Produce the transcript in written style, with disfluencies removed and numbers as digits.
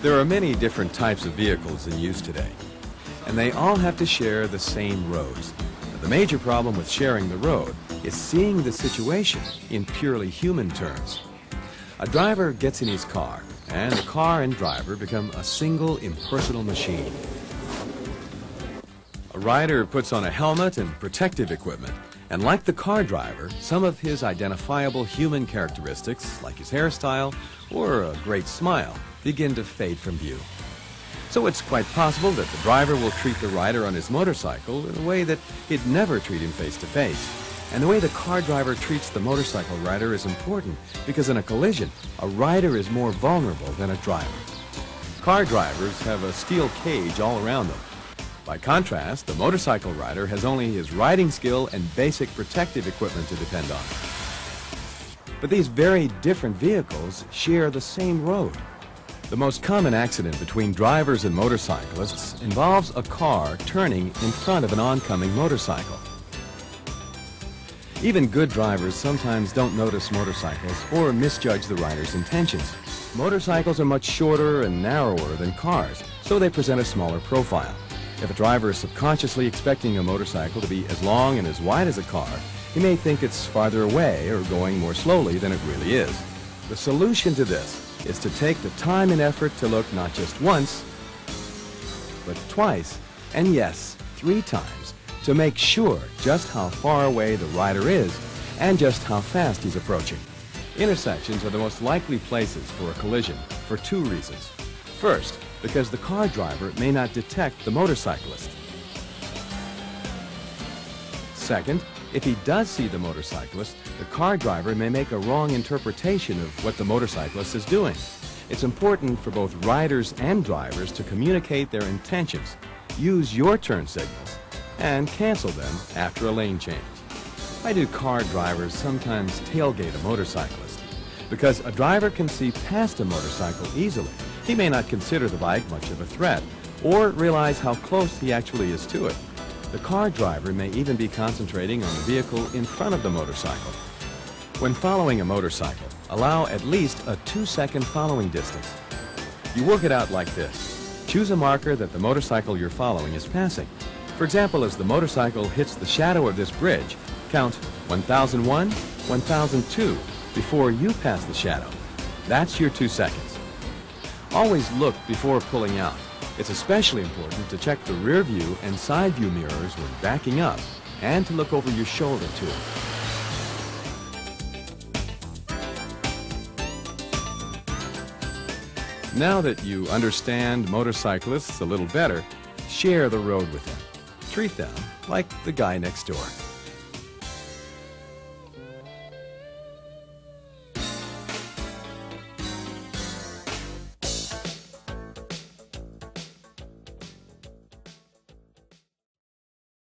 There are many different types of vehicles in use today, and they all have to share the same roads. The major problem with sharing the road is seeing the situation in purely human terms. A driver gets in his car, and the car and driver become a single impersonal machine. A rider puts on a helmet and protective equipment, and like the car driver, some of his identifiable human characteristics, like his hairstyle or a great smile, begin to fade from view. So it's quite possible that the driver will treat the rider on his motorcycle in a way that he'd never treat him face to face. And the way the car driver treats the motorcycle rider is important because in a collision, a rider is more vulnerable than a driver. Car drivers have a steel cage all around them. By contrast, the motorcycle rider has only his riding skill and basic protective equipment to depend on. But these very different vehicles share the same road. The most common accident between drivers and motorcyclists involves a car turning in front of an oncoming motorcycle. Even good drivers sometimes don't notice motorcycles or misjudge the rider's intentions. Motorcycles are much shorter and narrower than cars, so they present a smaller profile. If a driver is subconsciously expecting a motorcycle to be as long and as wide as a car, he may think it's farther away or going more slowly than it really is. The solution to this is to take the time and effort to look not just once, but twice, and yes, 3 times, to make sure just how far away the rider is and just how fast he's approaching. Intersections are the most likely places for a collision for 2 reasons. First, because the car driver may not detect the motorcyclist. Second, if he does see the motorcyclist, the car driver may make a wrong interpretation of what the motorcyclist is doing. It's important for both riders and drivers to communicate their intentions, use your turn signals, and cancel them after a lane change. Why do car drivers sometimes tailgate a motorcyclist? Because a driver can see past a motorcycle easily. He may not consider the bike much of a threat or realize how close he actually is to it. The car driver may even be concentrating on the vehicle in front of the motorcycle. When following a motorcycle, allow at least a 2-second following distance. You work it out like this. Choose a marker that the motorcycle you're following is passing. For example, as the motorcycle hits the shadow of this bridge, count 1001, 1002 before you pass the shadow. That's your 2 seconds. Always look before pulling out. It's especially important to check the rear view and side view mirrors when backing up and to look over your shoulder too. Now that you understand motorcyclists a little better, share the road with them. Treat them like the guy next door.